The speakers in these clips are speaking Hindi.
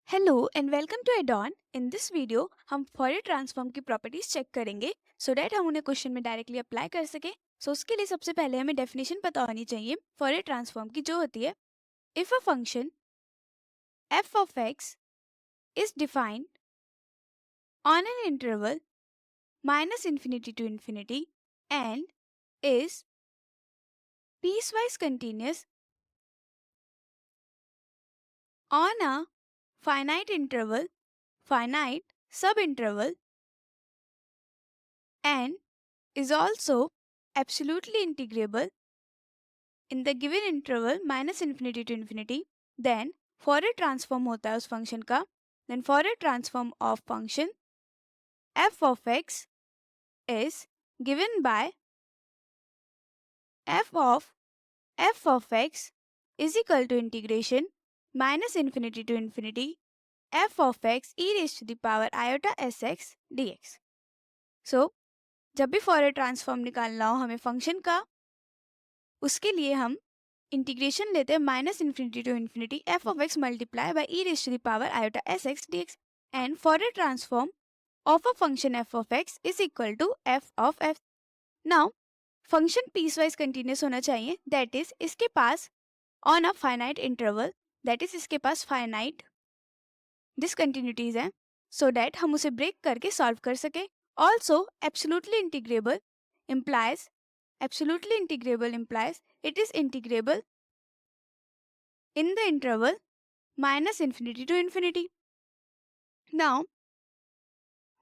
हेलो एंड वेलकम टू एडॉन। इन दिस वीडियो हम फॉरियर ट्रांसफॉर्म की प्रॉपर्टीज चेक करेंगे सो दैट हम उन्हें क्वेश्चन में डायरेक्टली अप्लाई कर सके। सो उसके लिए सबसे पहले हमें डेफिनेशन पता होनी चाहिए फॉरियर ट्रांसफॉर्म की, जो होती है if a function F of x is defined on an interval minus infinity to infinity and is piecewise continuous on a finite interval, finite subinterval, and is also absolutely integrable in the given interval minus infinity to infinity, then Fourier transform होता है उस फंक्शन का। then Fourier transform of function f of x is given by f of x is equal to integration minus infinity to infinity f of x e raised to the power iota sx dx। so जब भी Fourier ट्रांसफॉर्म निकालना हो हमें फंक्शन का, उसके लिए हम इंटीग्रेशन लेते हैं minus infinity to infinity f of x multiply by e raise to the power iota s x d x and Fourier transform of a function F of x is equal to f of f. Now function piecewise continuous होना चाहिए, दैट इज इसके पास on a finite interval, that is इसके पास फाइनाइट डिसकंटिन्यूटीज हैं सो दैट हम उसे ब्रेक करके सॉल्व कर सके। Also absolutely integrable implies it is integrable in the interval minus infinity to infinity. Now,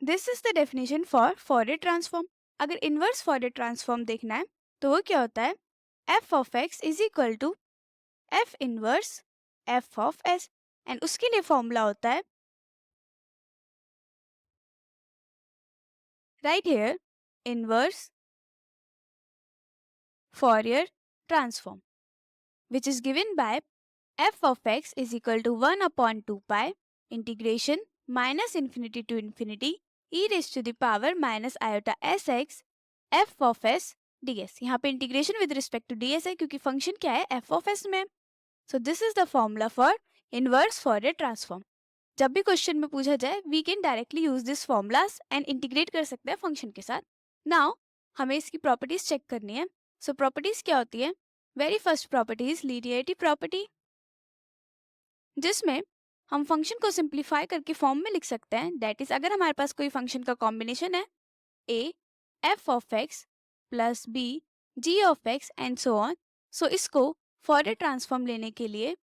this is the definition for Fourier transform. अगर inverse Fourier transform देखना है तो वो क्या होता है, f of x is equal to f inverse f of s, and उसके लिए फॉर्मूला होता है right here inverse Fourier transform, which is given by f of x is equal to 1 upon 2 pi integration minus infinity to infinity e raised to the power minus iota sx f of s ds। यहाँ पे integration with respect to ds है क्योंकि फंक्शन क्या है, f of s में। So this is the formula for inverse Fourier transform. जब भी क्वेश्चन में पूछा जाए we can directly use this formulas and integrate कर सकते हैं फंक्शन के साथ। नाउ हमें इसकी प्रॉपर्टीज चेक करनी है। सो प्रॉपर्टीज क्या होती है, very first property is linearity property, जिसमें हम फंक्शन को सिंप्लीफाई करके फॉर्म में लिख सकते हैं, दैट इज अगर हमारे पास कोई फंक्शन का कॉम्बिनेशन है a f of x plus b g of x and so on, so इसको फॉरियर ट्रांसफॉर्म लेने के लिए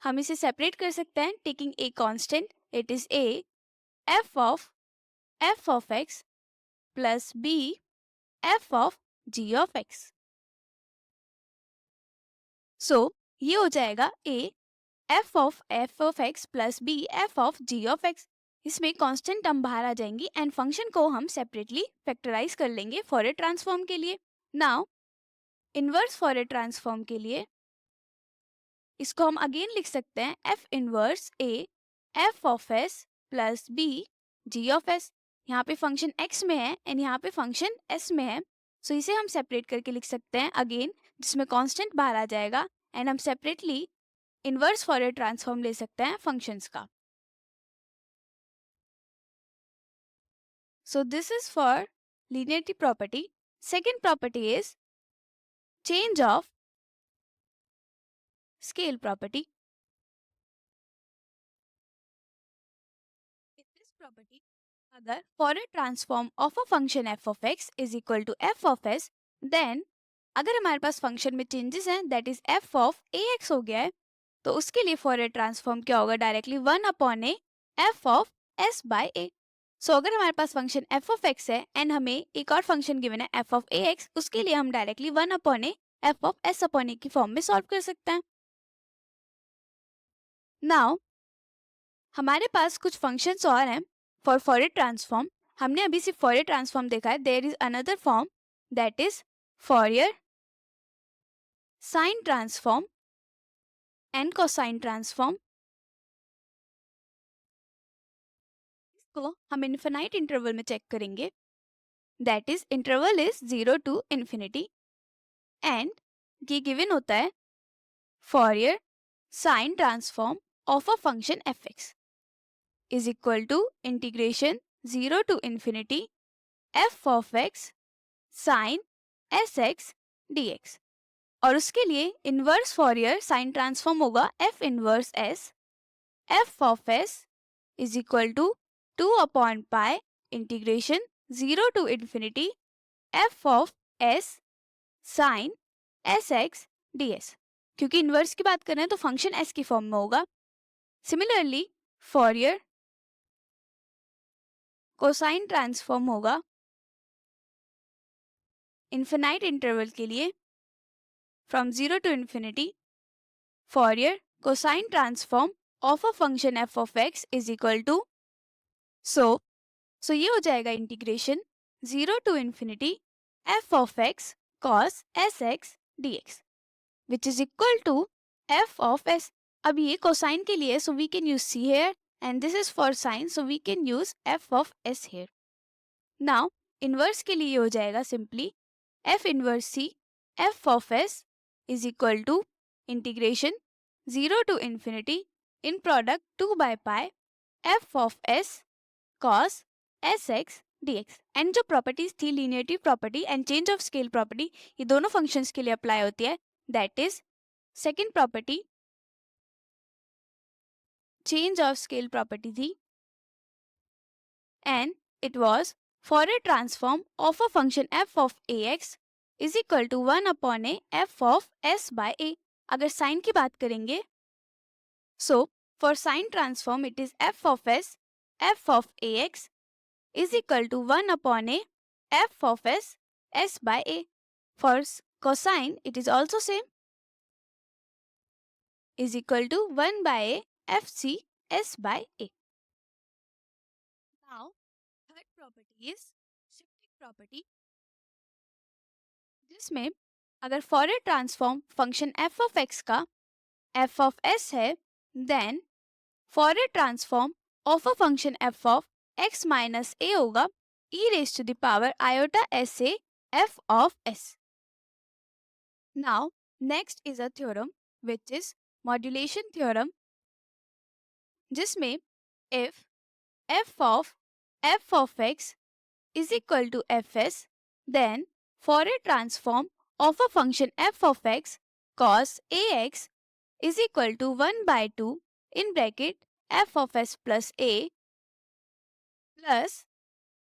हम इसे सेपरेट कर सकते हैं taking a constant, it is a f of x plus b f of g of x. So ये हो जाएगा a f of x plus b f of g of x. इसमें कांस्टेंट टर्म बाहर आ जाएंगी एंड फंक्शन को हम सेपरेटली फैक्टराइज कर लेंगे फॉरियर ट्रांसफॉर्म के लिए। नाउ इनवर्स फॉरियर ट्रांसफॉर्म के लिए इसको हम अगेन लिख सकते हैं f inverse a f of s plus b g of s. यहाँ पे फंक्शन x में है एंड यहाँ पे फंक्शन s में है, सो इसे हम सेपरेट करके लिख सकते हैं अगेन, जिसमें कांस्टेंट बाहर आ जाएगा एंड हम सेपरेटली इनवर्स फॉरियर ट्रांसफॉर्म ले सकते हैं फंक्शंस का। So this is for linearity property. Second property is change of scale property. In this property, अगर Fourier transform of a function f of x is equal to f of s, then अगर हमारे पास फंक्शन में चेंजेस हैं that is f of ax हो गया है, तो उसके लिए Fourier ट्रांसफॉर्म क्या होगा, directly 1 upon a f of s by a। सो अगर हमारे पास फंक्शन f of x है एंड हमें एक और फंक्शन गिवन है f of ax, उसके लिए हम directly 1 upon a f of s upon a की फॉर्म में सॉल्व कर सकते हैं। नाउ हमारे पास कुछ फंक्शंस और हैं फॉर Fourier ट्रांसफॉर्म। हमने अभी सिर्फ Fourier ट्रांसफॉर्म देखा है, there is another form that is Fourier sine transform and cosine transform. इसको हम इनफिनाइट इंटरवल में चेक करेंगे, that is interval is 0 to infinity and ये गिवन होता है Fourier sine transform of a function fx is equal to integration 0 to infinity f of x sine sx dx। और उसके लिए इनवर्स फॉरियर साइन ट्रांसफॉर्म होगा f inverse s f of s is equal to 2 upon pi integration 0 to infinity f of s sin sx ds। क्योंकि इनवर्स की बात कर रहे हैं तो फंक्शन s की फॉर्म में होगा। सिमिलरली फॉरियर कोसाइन ट्रांसफॉर्म होगा इन्फिनाइट इंटरवल के लिए from 0 to infinity Fourier cosine transform of a function f of x is equal to so ये हो जाएगा integration 0 to infinity f of x cos sx dx which is equal to f of s। अब ये कोसाइन के लिए so we can use c here and this is for sine so we can use f of s here। now inverse के लिए हो जाएगा simply f inverse c f of s is equal to integration 0 to infinity in product 2 by pi f of s cos sx dx। And जो प्रॉपर्टीज थी linearity property and change of scale property ये दोनों फंक्शंस के लिए अप्लाई होती है। That is second property change of scale property थी and it was Fourier transform of a function f of ax is equal to 1 upon a f of s by a। अगर साइन की बात करेंगे so for sine transform it is f of f of ax is equal to 1 upon a f of s by a। For cosine it is also same is equal to 1 by a fc s by a। Now third property is shifting property जिसमें अगर Fourier transform function f of x का f of s है then Fourier transform of a function f of x minus a होगा e raised to the power iota sa f of s। Now next is a theorem which is modulation theorem जिसमें if f of x is equal to fs then Fourier transform of a function f of x cos ax is equal to 1 by 2 in bracket f of s plus a plus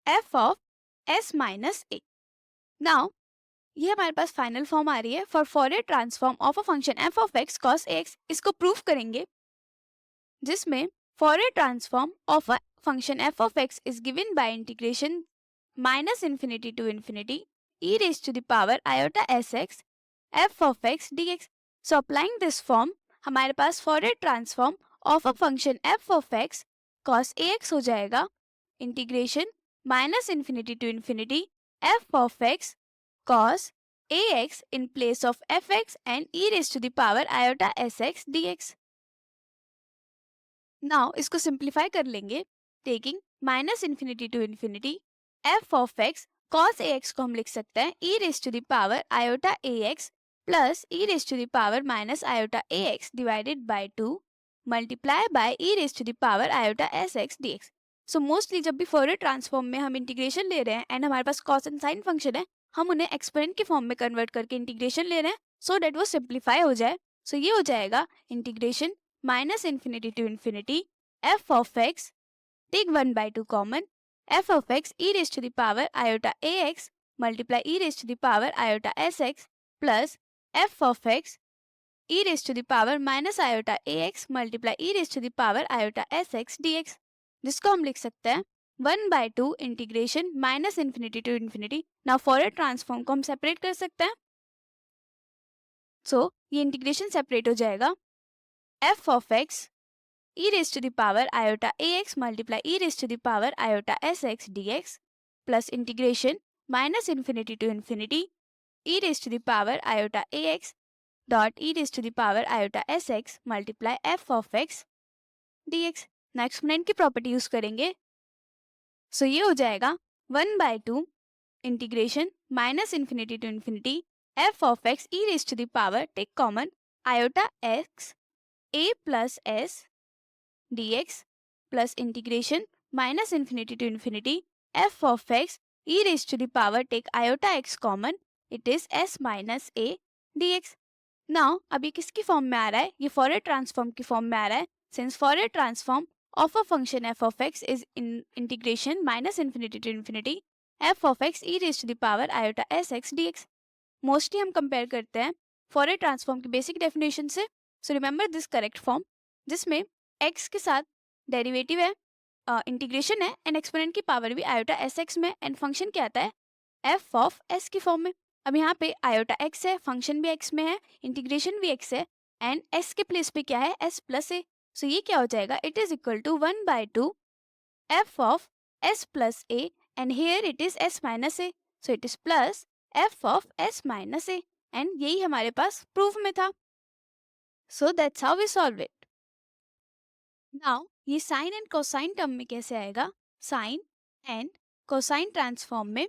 f of s minus a। Now ये हमारे पास फाइनल फॉर्म आ रही है for Fourier transform of a function f of x cos ax। इसको प्रूफ करेंगे जिसमें Fourier transform of a function f of x is given by integration minus infinity to infinity e raised to the power iota sx f of x dx। So applying this form हमारे पास Fourier transform of a function f of x cos ax हो जाएगा integration minus infinity to infinity f of x cos ax in place of fx and e raised to the power iota sx dx। Now इसको सिंप्लीफाई कर लेंगे taking minus infinity to infinity f of x cos ax को हम लिख सकते हैं e raised to the power iota ax plus e raised to the power minus iota ax divided by 2 multiply by e raised to the power iota sx dx। So mostly जब भी फॉरियर ट्रांसफॉर्म में हम इंटीग्रेशन ले रहे हैं एंड हमारे पास कॉस एंड साइन फंक्शन है हम उन्हें एक्सपोनेंट की फॉर्म में कन्वर्ट करके इंटीग्रेशन ले रहे हैं सो डेट वो सिंप्लीफाई हो जाए। सो ये हो जाएगा integration minus infinity to infinity f of x take 1 by 2 common f of x e raised to the power iota ax multiply e raised to the power iota sx plus f of x e raised to the power minus iota ax multiply e raised to the power iota sx dx जिसको हम लिख सकते हैं 1 by 2 integration minus infinity to infinity. Now Fourier transform को हम सेपरेट कर सकते हैं सो ये इंटीग्रेशन सेपरेट हो जाएगा f of x e raised to the power iota ax multiply e raised to the power iota sx dx plus integration minus infinity to infinity e raised to the power iota ax dot e raised to the power iota sx multiply f of x dx। ना एक्सपोनेंट की प्रॉपर्टी यूज करेंगे सो ये हो जाएगा 1 by 2 integration minus infinity to infinity f of x e raised to the power take common iota x a plus s dx plus integration minus infinity to infinity f of x e raised to the power take iota x common, it is s minus a dx. Now अब ये किसकी फॉर्म में आ रहा है? ये फॉरियर ट्रांसफॉर्म की फॉर्म में आ रहा है. Since फॉरियर transform of a function f of x is in integration minus infinity to infinity f of x e raised to the power iota sx dx. Mostly हम कंपेयर करते हैं फॉरियर ट्रांसफॉर्म की बेसिक डेफिनेशन से. So remember this correct form जिसमें x के साथ डेरिवेटिव है, इंटीग्रेशन है एंड एक्सपोनेंट की पावर भी आयोटा एस एक्स में एंड फंक्शन क्या आता है एफ ऑफ एस की फॉर्म में. अब यहाँ पे आयोटा एक्स है, फंक्शन भी एक्स में है, इंटीग्रेशन भी एक्स है एंड एस के प्लेस पे क्या है एस प्लस ए. सो ये क्या हो जाएगा? It is equal to 1/2 f of s plus a and here it is s minus a. So it is plus f of s minus a and यही हमारे पास प्रूफ में था. So that's how we solve it. Now ये साइन एंड कोसाइन टर्म में कैसे आएगा? साइन एंड कोसाइन ट्रांसफॉर्म में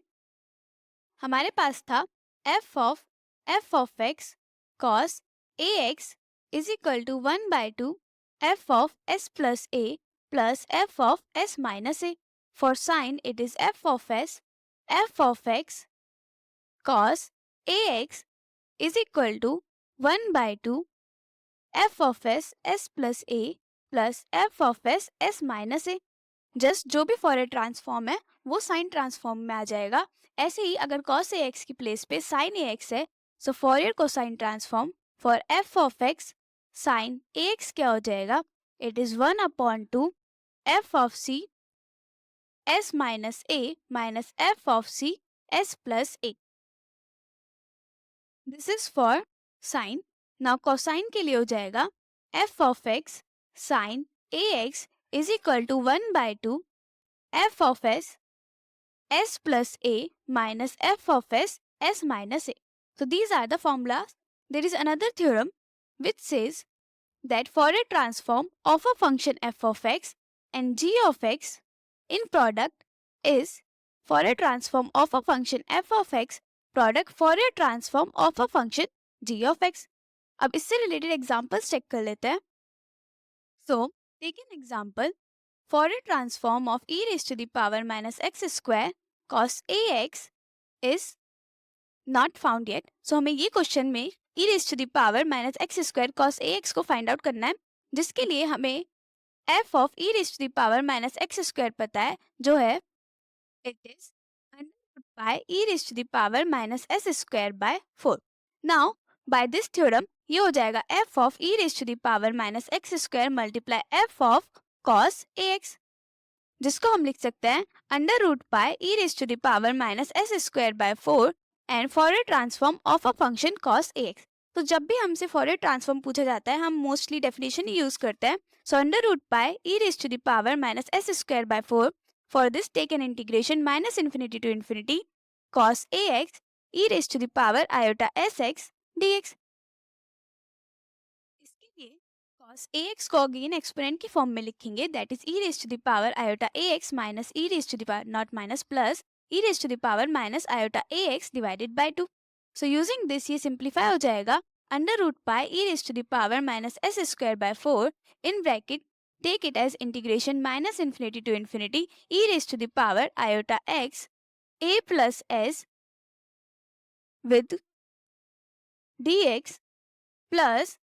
हमारे पास था f of x cos ax is equal to 1/2 f of s plus a plus f of s minus a. For sine it is f of x cos ax is equal to 1/2 f of s plus a plus f of s minus a. Just जो भी फॉरियर ट्रांसफॉर्म है वो साइन ट्रांसफॉर्म में आ जाएगा. ऐसे ही अगर cos ax की प्लेस पे sin ax है so Fourier cosine transform for f of x sin ax क्या हो जाएगा? It is 1/2 f of c s minus a minus f of c s plus a. This is for sine. Now cosine के लिए हो जाएगा f of x sin ax is equal to 1/2 f of s plus a minus f of s minus a. So these are the formulas. There is another theorem which says that Fourier transform of a function f of x and g of x in product is Fourier transform of a function f of x product Fourier transform of a function g of x. अब इससे रिलेटेड एग्जांपल्स चेक कर लेते हैं. So take an example. Fourier transform of e raised to the power minus x square cos ax is not found yet. So हमें ये क्वेश्चन में e raised to the power minus x square cos ax को फाइंड आउट करना है, जिसके लिए हमें f of e raised to the power minus x square पता है, जो है it is under root by e raised to the power minus s square by 4. Now by this theorem ये हो जाएगा f of e raised to the power minus x square multiply f of cos ax, जिसको हम लिख सकते हैं under root by e raise to the power minus s square by 4 and Fourier transform of a function cos ax. तो जब भी हमसे फॉरियर ट्रांसफॉर्म पूछा जाता है हम मोस्टली डेफिनेशन ही यूज करते हैं. So under root by e raise to the power minus s square by 4. For this take an integration minus infinity to infinity cos ax e raise to the power iota s x dx. इसके लिए cos ax को अगेन एक्सपोनेंट की फॉर्म में लिखेंगे, that is e raised to the power iota ax minus e raised to the power not minus plus e raised to the power minus iota ax divided by 2. So using this ये सिंप्लीफाई हो जाएगा under root by e raised to the power minus s square by 4 in bracket take it as integration minus infinity to infinity e raised to the power iota x a plus s with dx plus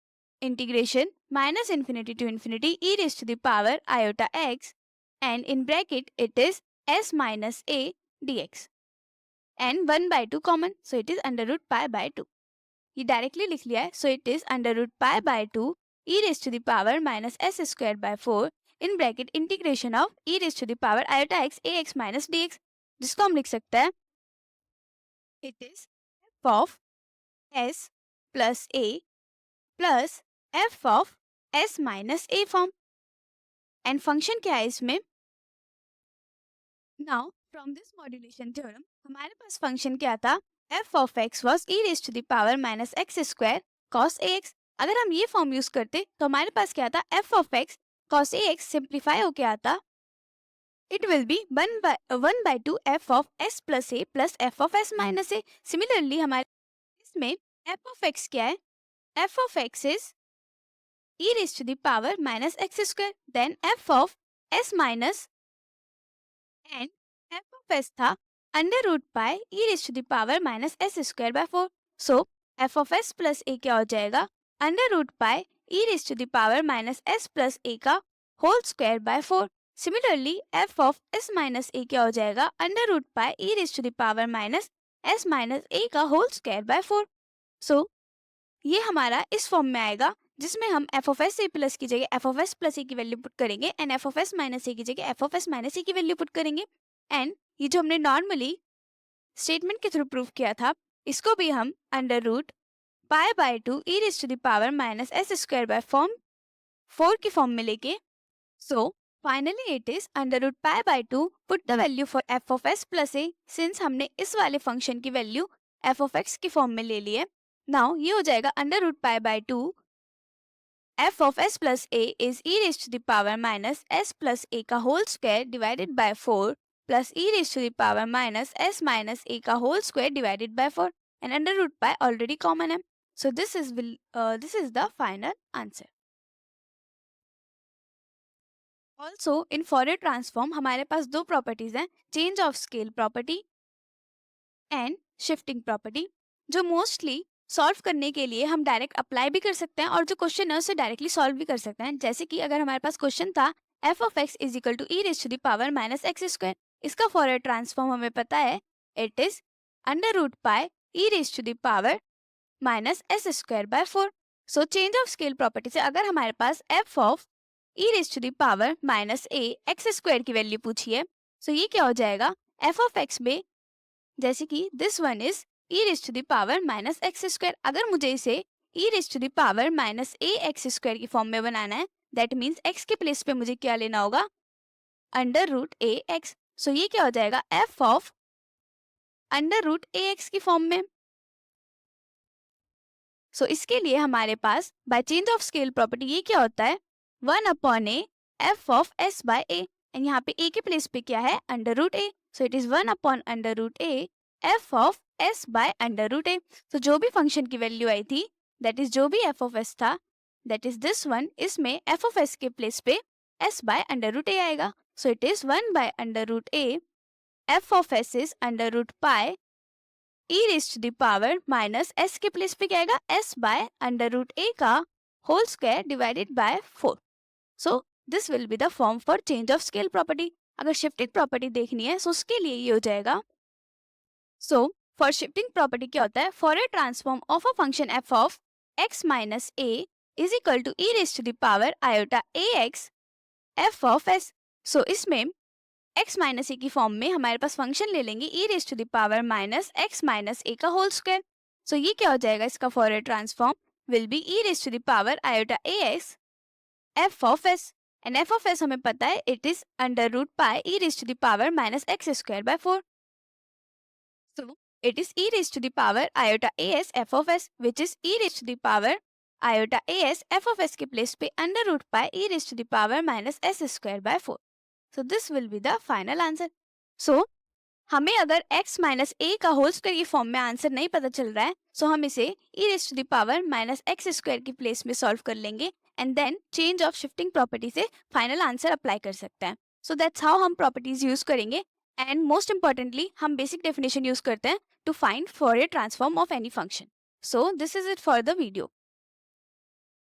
integration minus infinity to infinity e raised to the power iota x and in bracket it is s minus a dx and 1/2 common, so it is under root pi by 2. ये डायरेक्टली लिख लिया है, so it is under root pi by 2 e raised to the power minus s square by 4 in bracket integration of e raised to the power iota x ax minus dx, जिसको हम लिख सकते हैं it is f of s plus a plus f of s minus a form and function क्या है इसमें. Now from this modulation theorem हमारे पास फंक्शन क्या था? f of x was e raised to the power minus x square cos ax. अगर हम ये फॉर्म यूज करते तो हमारे पास क्या था? f of x cos ax simplify होके आता it will be 1/2 f of s plus a plus f of s minus a. Similarly हमारे इसमें f of x क्या है? f of x is e raised to the power minus x square. Then f of s minus and f of s था under root pi e raised to the power minus s square by 4. So f of s plus a क्या हो जाएगा under root pi e raised to the power minus s plus a का whole square by 4. Similarly f of s minus a क्या हो जाएगा under root pi e raised to the power minus s minus a का होल स्क्वायर by 4. So ये हमारा इस फॉर्म में आएगा जिसमें हम f of s a plus की जगह f of s plus a की वैल्यू पुट करेंगे and f of s minus a की जगह f of s minus a की वैल्यू पुट करेंगे. एंड ये जो हमने नॉर्मली स्टेटमेंट के थ्रू प्रूव किया था इसको भी हम under root pi by 2 e raise to the power minus s square by form 4 की फॉर्म में लेके. So finally it is under root pi by 2 put the value for f of s plus a. Since हमने इस वाले फंक्शन की वैल्यू f of x की फॉर्म में ले ली है नाउ ये हो जाएगा under root pi by 2 f of s plus a is e raised to the power minus s plus a का whole square divided by 4 plus e raised to the power minus s minus a का whole square divided by 4 and under root pi already common है. So this is the final answer. Also in Fourier transform हमारे पास दो properties हैं change of scale property and shifting property जो mostly सॉल्व करने के लिए हम डायरेक्ट अप्लाई भी कर सकते हैं और जो क्वेश्चन है उसे डायरेक्टली सॉल्व भी कर सकते हैं. जैसे कि अगर हमारे पास क्वेश्चन था f of x is equal to e raise to the power minus x square. इसका फॉरवर्ड ट्रांसफॉर्म हमें पता है it is under root pi e raise to the power minus s square by 4. So change of scale property से अगर हमारे पास f of e raise to the power minus a x square की वैल्यू पूछी है सो ये क्या हो जाएगा f ऑफ x में जैसे कि this one is e raise to the power minus x square. अगर मुझे इसे e raise to the power minus a x square की फॉर्म में बनाना है दैट मीन्स x के प्लेस पे मुझे क्या लेना होगा under root a x. So ये क्या हो जाएगा f of under root a x की फॉर्म में. सो इसके लिए हमारे पास by change of scale property ये क्या होता है 1 upon a f of s by a and यहाँ पे a के प्लेस पे क्या है under root a. So it is 1 upon under root a f of s by under root a. तो जो भी फंक्शन की वैल्यू आई थी दैट इज जो भी f ऑफ s था दैट इज दिस वन. इसमें f ऑफ s के प्लेस पे s by under root a आएगा. So it is 1 by under root a f of s is under root pi e raise to the power minus s के प्लेस पे क्या आएगा s by under root a का whole square divided by 4. So this will be the form for change of scale property. अगर शिफ्टिंग प्रॉपर्टी देखनी है सो उसके लिए ये हो जाएगा. सो फॉर शिफ्टिंग प्रॉपर्टी क्या होता है for a transform of a function f of x minus a is equal to e raise to the power iota ax f of s. So इसमें x माइनस a की फॉर्म में हमारे पास फंक्शन ले लेंगे e raise to the power minus x minus a का होल स्क्वायर. सो ये क्या हो जाएगा इसका for a transform will be e raise to the power iota ax f of s and f of s हमें पता है it is under root pi e raise to the power minus x square by 4. So it is e raised to the power iota as f of s which is e raised to the power iota as f of s के प्लेस पे under root pi e raised to the power minus s square by 4. So this will be the final answer. So हमें अगर x माइनस a का होल स्क्वायर की फॉर्म में आंसर नहीं पता चल रहा है सो हम इसे e raise to the power minus x square की प्लेस में सॉल्व कर लेंगे and then change of shifting property से फाइनल आंसर अप्लाई कर सकते हैं. सो दैट्स हाउ हम प्रॉपर्टीज यूज करेंगे एंड मोस्ट इंपॉर्टेंटली हम बेसिक डेफिनेशन यूज करते हैं to find Fourier transform of any function. So this is it for the video.